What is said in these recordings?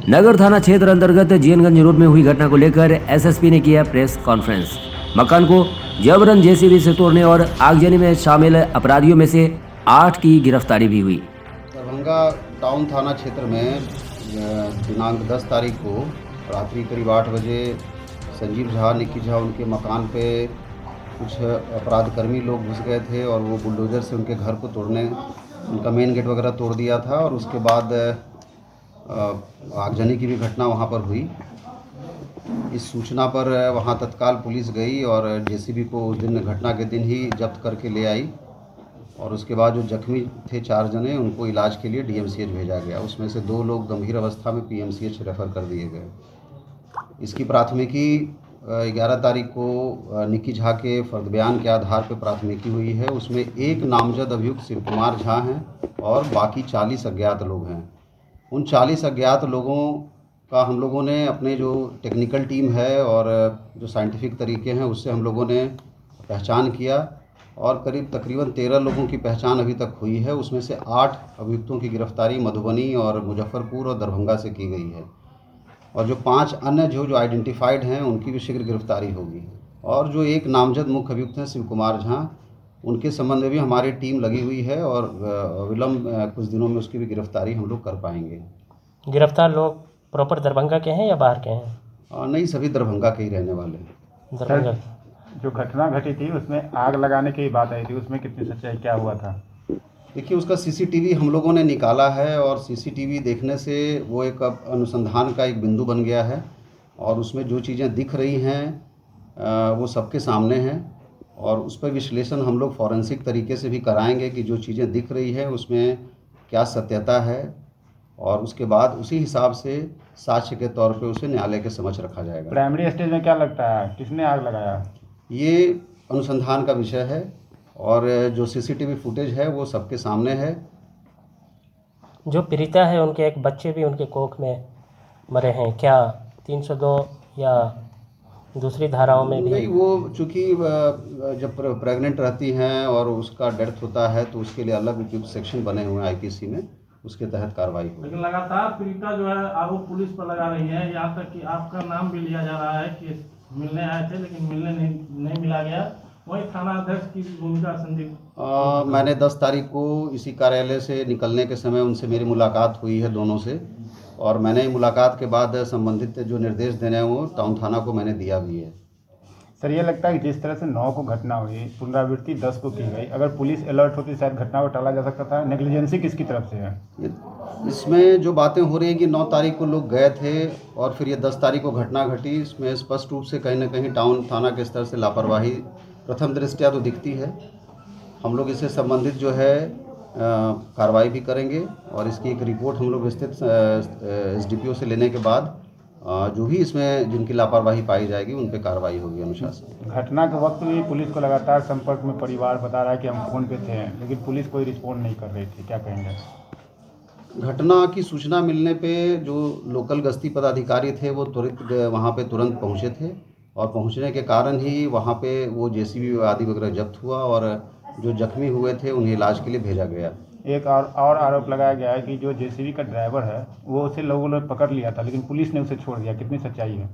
नगर थाना क्षेत्र अंतर्गत जीनगंज रोड में हुई घटना को लेकर एसएसपी ने किया प्रेस कॉन्फ्रेंस। मकान को जबरन जेसीबी से तोड़ने और आगजनी में शामिल अपराधियों में से 8 की गिरफ्तारी भी हुई। दरभंगा टाउन थाना क्षेत्र में दिनांक 10 तारीख को रात्रि करीब 8 बजे संजीव झा, निक्की झा उनके मकान पे कुछ अपराधकर्मी लोग घुस गए थे और वो बुलडोज़र से उनके घर को तोड़ने, उनका मेन गेट वगैरह तोड़ दिया था और उसके बाद आगजनी की भी घटना वहाँ पर हुई। इस सूचना पर वहाँ तत्काल पुलिस गई और जेसीबी को उस दिन घटना के दिन ही जब्त करके ले आई और उसके बाद जो जख्मी थे 4 जने, उनको इलाज के लिए डीएमसीएच भेजा गया। उसमें से 2 लोग गंभीर अवस्था में पीएमसीएच रेफ़र कर दिए गए। इसकी प्राथमिकी 11 तारीख को निक्की झा के फर्द बयान के आधार पर प्राथमिकी हुई है। उसमें एक नामजद अभियुक्त शिव कुमार झा हैं और बाकी 40 अज्ञात लोग हैं। उन 40 अज्ञात लोगों का हम लोगों ने अपने जो टेक्निकल टीम है और जो साइंटिफिक तरीके हैं उससे हम लोगों ने पहचान किया और तकरीबन 13 लोगों की पहचान अभी तक हुई है। उसमें से 8 अभियुक्तों की गिरफ्तारी मधुबनी और मुजफ्फरपुर और दरभंगा से की गई है और जो 5 अन्य जो आइडेंटिफाइड हैं उनकी भी शीघ्र गिरफ्तारी होगी। और जो एक नामजद मुख्य अभियुक्त हैं शिव कुमार झा, उनके संबंध में भी हमारी टीम लगी हुई है और विलम्ब कुछ दिनों में उसकी भी गिरफ्तारी हम लोग कर पाएंगे। गिरफ्तार लोग प्रॉपर दरभंगा के हैं या बाहर के हैं? नहीं, सभी दरभंगा के ही रहने वाले हैं। दरभंगा। जो घटना घटी थी उसमें आग लगाने की बात आई थी, उसमें कितनी सच्चाई, क्या हुआ था? देखिए, उसका सीसीटीवी हम लोगों ने निकाला है और सीसीटीवी देखने से वो एक अनुसंधान का एक बिंदु बन गया है और उसमें जो चीज़ें दिख रही हैं वो सबके सामने हैं और उस पर विश्लेषण हम लोग फॉरेंसिक तरीके से भी कराएंगे कि जो चीज़ें दिख रही है उसमें क्या सत्यता है और उसके बाद उसी हिसाब से साक्ष्य के तौर पे उसे न्यायालय के समक्ष रखा जाएगा। प्राइमरी स्टेज में क्या लगता है, किसने आग लगाया? ये अनुसंधान का विषय है और जो सीसीटीवी फुटेज है वो सबके सामने है। जो पीड़िता है उनके एक बच्चे भी उनके कोख में मरे हैं, क्या 302 या दूसरी धाराओं में भी? नहीं, वो चूँकि जब प्रेग्नेंट रहती हैं और उसका डेथ होता है तो उसके लिए अलग उपयुक्त सेक्शन बने हुए हैं आईपीसी में, उसके तहत कार्रवाई होगी। लेकिन लगातार पीड़िता जो है आरोप पुलिस पर लगा रही है, यहाँ तक कि आपका नाम भी लिया जा रहा है कि मिलने आए थे लेकिन मिलने नहीं मिला गया। वही थाना अध्यक्ष की भूमिका संजीव। मैंने 10 तारीख को इसी कार्यालय से निकलने के समय उनसे मेरी मुलाकात हुई है दोनों से और मैंने मुलाकात के बाद संबंधित जो निर्देश देने हैं वो टाउन थाना को मैंने दिया भी है। सर, ये लगता है कि जिस तरह से 9 को घटना हुई, पुनरावृत्ति 10 को की गई, अगर पुलिस अलर्ट होती शायद घटना को टाला जा सकता था। नेग्लिजेंसी किसकी तरफ से है? इसमें जो बातें हो रही हैं कि 9 तारीख को लोग गए थे और फिर ये 10 तारीख को घटना घटी, इसमें स्पष्ट रूप से कहीं ना कहीं टाउन थाना के स्तर से लापरवाही प्रथम दृष्टया तो दिखती है। हम लोग इससे संबंधित जो है कार्रवाई भी करेंगे और इसकी एक रिपोर्ट हम लोग विस्तृत एसडीपीओ से लेने के बाद जो भी इसमें जिनकी लापरवाही पाई जाएगी उन पर कार्रवाई होगी अनुशासन। घटना के वक्त भी पुलिस को लगातार संपर्क में परिवार बता रहा है कि हम फ़ोन पे थे, लेकिन पुलिस कोई रिस्पॉन्ड नहीं कर रही थी, क्या कहेंगे? घटना की सूचना मिलने पे जो लोकल गश्ती पदाधिकारी थे वो वहाँ पे तुरंत पहुँचे थे और पहुँचने के कारण ही वहाँ पे वो जेसीबी आदि वगैरह जब्त हुआ और जो जख्मी हुए थे उन्हें इलाज के लिए भेजा गया। एक और आरोप लगाया गया है कि जो जेसीबी का ड्राइवर है वो उसे लोगों ने पकड़ लिया था लेकिन पुलिस ने उसे छोड़ दिया, कितनी सच्चाई है?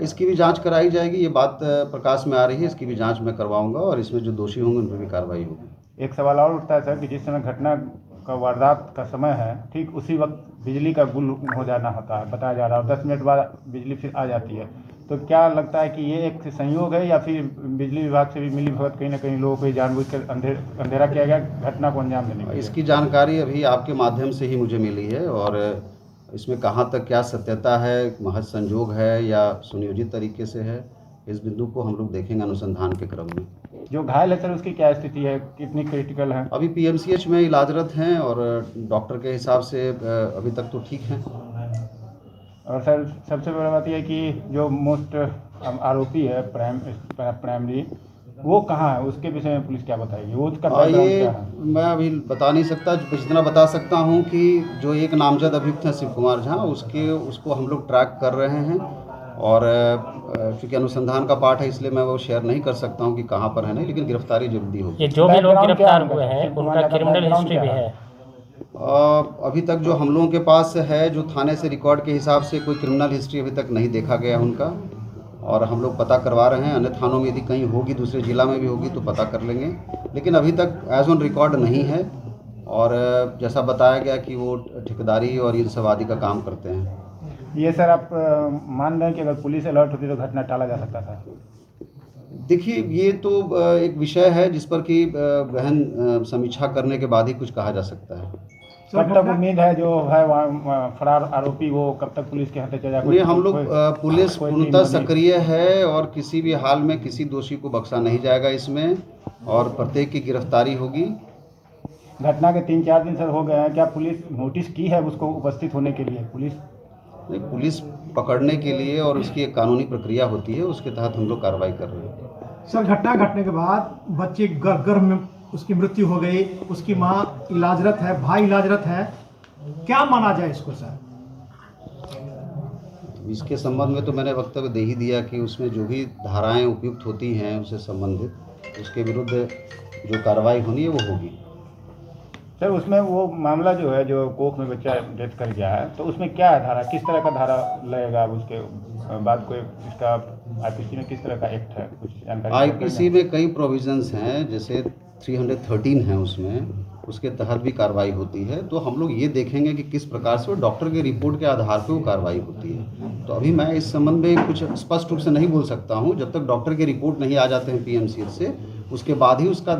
इसकी भी जांच कराई जाएगी। ये बात प्रकाश में आ रही है, इसकी भी जांच मैं करवाऊंगा और इसमें जो दोषी होंगे उन पर भी कार्रवाई होगी। एक सवाल और उठता है सर कि जिस समय घटना का वारदात का समय है, ठीक उसी वक्त बिजली का गुल हो जाना होता है, बताया जा रहा है, 10 मिनट बाद बिजली फिर आ जाती है। तो क्या लगता है कि ये एक संयोग है या फिर बिजली विभाग से भी मिली भगत कहीं ना कहीं लोगों को जानबूझकर अंधेरा किया गया घटना को अंजाम देने के लिए? इसकी जानकारी अभी आपके माध्यम से ही मुझे मिली है और इसमें कहाँ तक क्या सत्यता है, महज संजोग है या सुनियोजित तरीके से है, इस बिंदु को हम लोग देखेंगे अनुसंधान के क्रम में। जो घायल है सर उसकी क्या स्थिति है, कितनी क्रिटिकल है? अभी पीएमसीएच में इलाजरत हैं और डॉक्टर के हिसाब से अभी तक तो ठीक हैं। और सर सबसे बड़ी बात यह है कि जो मोस्ट आरोपी है प्राइमरी, वो कहाँ है, उसके विषय में पुलिस क्या बताएगी? वो उसका बैकग्राउंड क्या है? मैं अभी बता नहीं सकता। जितना बता सकता हूँ कि जो एक नामजद अभियुक्त हैं शिव कुमार झा, उसको हम लोग ट्रैक कर रहे हैं और चूँकि अनुसंधान का पार्ट है इसलिए मैं वो शेयर नहीं कर सकता हूँ कि कहाँ पर है नहीं, लेकिन गिरफ्तारी जल्दी होगी। ये जो भी लोग गिरफ्तार हुए हैं उनका क्रिमिनल हिस्ट्री भी है? अभी तक जो हम लोगों के पास है, जो थाने से रिकॉर्ड के हिसाब से कोई क्रिमिनल हिस्ट्री अभी तक नहीं देखा गया उनका, और हम लोग पता करवा रहे हैं। अन्य थानों में यदि कहीं होगी, दूसरे ज़िला में भी होगी तो पता कर लेंगे, लेकिन अभी तक एज ऑन रिकॉर्ड नहीं है। और जैसा बताया गया कि वो ठेकेदारी और इन सब आदि का काम करते हैं। ये सर आप मान रहे हैं कि अगर पुलिस अलर्ट होती तो घटना टाला जा सकता था? देखिए, ये तो एक विषय है जिस पर कि गहन समीक्षा करने के बाद ही कुछ कहा जा सकता है। कब तक उम्मीद है जो है वहाँ फरार आरोपी वो कब तक पुलिस के हाथ चला? नहीं, हम लोग पुलिस पूर्णतः सक्रिय है और किसी भी हाल में किसी दोषी को बख्शा नहीं जाएगा इसमें, और प्रत्येक की गिरफ्तारी होगी। घटना के 3-4 दिन सर हो गए हैं, क्या पुलिस नोटिस की है उसको उपस्थित होने के लिए? पुलिस पकड़ने के लिए और उसकी एक कानूनी प्रक्रिया होती है, उसके तहत हम लोग कार्रवाई कर रहे हैं। सर, घटना घटने के बाद बच्चे गर्भ में उसकी मृत्यु हो गई, उसकी मां इलाजरत है, भाई इलाजरत है, क्या माना जाए इसको सर? इसके संबंध में तो मैंने वक्तव्य दे ही दिया कि उसमें जो भी धाराएं उपयुक्त होती हैं उससे संबंधित, उसके विरुद्ध जो कार्रवाई होनी है वो होगी। सर, उसमें वो मामला जो है, जो कोख में बच्चा डेथ कर गया है, तो उसमें क्या है धारा, किस तरह का धारा लगेगा? उसके बाद कोई इसका आईपीसी में किस तरह का एक्ट है, कुछ जानकारी? आईपीसी में कई प्रोविजंस हैं, जैसे 313 है, उसके तहत भी कार्रवाई होती है। तो हम लोग ये देखेंगे कि किस प्रकार से वो डॉक्टर के रिपोर्ट के आधार पर वो कार्रवाई होती है। तो अभी मैं इस संबंध में कुछ स्पष्ट रूप से नहीं बोल सकता हूँ, जब तक डॉक्टर के रिपोर्ट नहीं आ जाते हैं पीएमसीएच से, उसके बाद ही उसका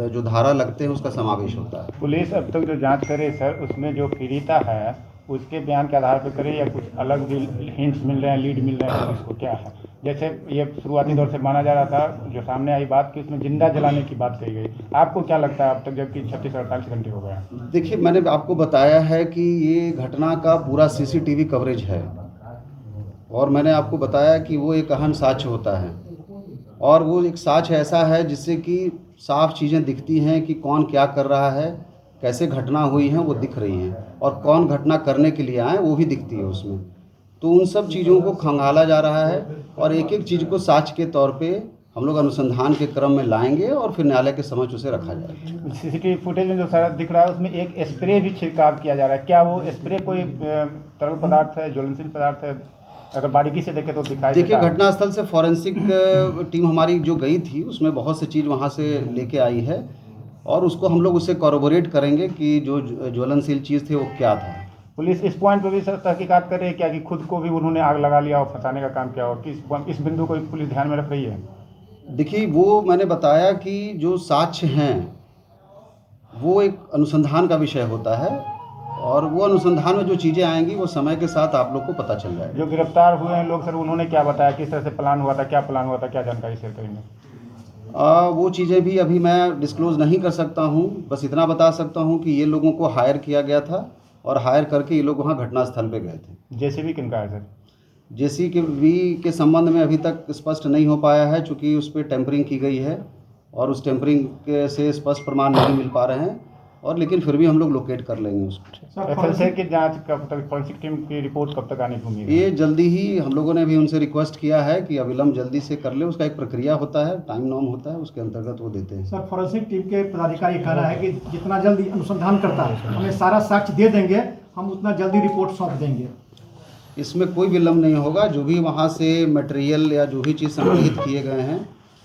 जो धारा लगते हैं उसका समावेश होता है। पुलिस अब तक जो जांच करे सर, उसमें जो पीड़िता है उसके बयान के आधार पर करे या कुछ अलग भी हिंट्स मिल रहे हैं, लीड मिल रहे हैं उसको, क्या है? जैसे ये शुरुआती दौर से माना जा रहा था, जो सामने आई बात कि उसमें जिंदा जलाने की बात कही गई, आपको क्या लगता है अब तक, जबकि 36-48 घंटे हो गए? देखिए, मैंने आपको बताया है कि ये घटना का पूरा सीसीटीवी कवरेज है, और मैंने आपको बताया कि वो एक अहम साक्ष्य होता है, और वो एक साक्ष्य ऐसा है जिससे कि साफ चीज़ें दिखती हैं कि कौन क्या कर रहा है, कैसे घटना हुई है वो दिख रही हैं, और कौन घटना करने के लिए आए वो भी दिखती है उसमें। तो उन सब चीज़ों को खंगाला जा रहा है, और एक एक चीज़ को साक्ष्य के तौर पे हम लोग अनुसंधान के क्रम में लाएंगे और फिर न्यायालय के समक्ष उसे रखा जाएगा। सीसीटीवी फुटेज में जो सारा दिख रहा है उसमें एक स्प्रे भी छिड़काव किया जा रहा है, क्या वो स्प्रे कोई तरल पदार्थ है, ज्वलनशील पदार्थ है? अगर बारीकी से देखें तो दिखाई देखिए, घटनास्थल से फॉरेंसिक टीम हमारी जो गई थी उसमें बहुत सी चीज़ वहाँ से लेके आई है, और उसको हम लोग उससे कॉरोबोरेट करेंगे कि जो ज्वलनशील चीज़ थी वो क्या था। पुलिस इस पॉइंट पर भी सर तहकीकात कर रही है क्या कि खुद को भी उन्होंने आग लगा लिया और फंसाने का काम किया हो, कि इस बिंदु को पुलिस ध्यान में रख रही है? देखिए, वो मैंने बताया कि जो साक्ष्य हैं वो एक अनुसंधान का विषय होता है, और वो अनुसंधान में जो चीज़ें आएंगी वो समय के साथ आप लोग को पता चल जाएगा। जो गिरफ्तार हुए हैं लोग सर, उन्होंने क्या बताया, किस तरह से प्लान हुआ था, क्या प्लान हुआ था, क्या जानकारी शेयर करेंगे? वो चीज़ें भी अभी मैं डिस्क्लोज़ नहीं कर सकता हूँ, बस इतना बता सकता हूँ कि ये लोगों को हायर किया गया था, और हायर करके ये लोग वहाँ घटनास्थल पे गए थे। जेसीबी किनका है सर? जेसीबी के संबंध में अभी तक स्पष्ट नहीं हो पाया है, चूँकि उस पर टेम्परिंग की गई है, और उस टेम्परिंग से स्पष्ट प्रमाण नहीं मिल पा रहे हैं, और लेकिन फिर भी हम लोग लोकेट कर लेंगे उसको। एफएलसी की जांच कब तक, फॉरेंसिक टीम की रिपोर्ट कब तक आने की उम्मीद है? ये जल्दी ही, हम लोगों ने भी उनसे रिक्वेस्ट किया है कि अविलंब जल्दी से कर ले, उसका एक प्रक्रिया होता है, टाइम नॉर्म होता है, उसके अंतर्गत वो देते हैं। सर, फॉरेंसिक टीम के पदाधिकारी कहना है कि जितना जल्दी अनुसंधान करता है हमें सारा साक्ष्य दे देंगे, हम उतना जल्दी रिपोर्ट सौंप देंगे। इसमें कोई विलम्ब नहीं होगा, जो भी वहाँ से मटेरियल या जो भी चीज़ संग्रहित किए गए हैं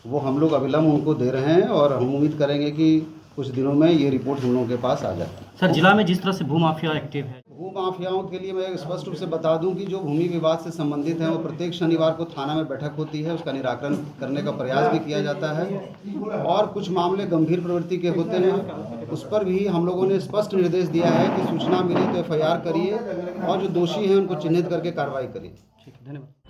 वो हम लोग अविलंब उनको दे रहे हैं, और हम उम्मीद करेंगे कि कुछ दिनों में ये रिपोर्ट हम लोगों के पास आ जाए। सर, जिला में जिस तरह से भूमाफिया एक्टिव है, भूमाफियाओं के लिए मैं स्पष्ट रूप से बता दूं कि जो भूमि विवाद से संबंधित हैं वो प्रत्येक शनिवार को थाना में बैठक होती है, उसका निराकरण करने का प्रयास भी किया जाता है, और कुछ मामले गंभीर प्रवृत्ति के होते हैं उस पर भी हम लोगों ने स्पष्ट निर्देश दिया है कि सूचना मिली तो FIR करिए, और जो दोषी हैं उनको चिन्हित करके कार्रवाई करिए। ठीक है, धन्यवाद।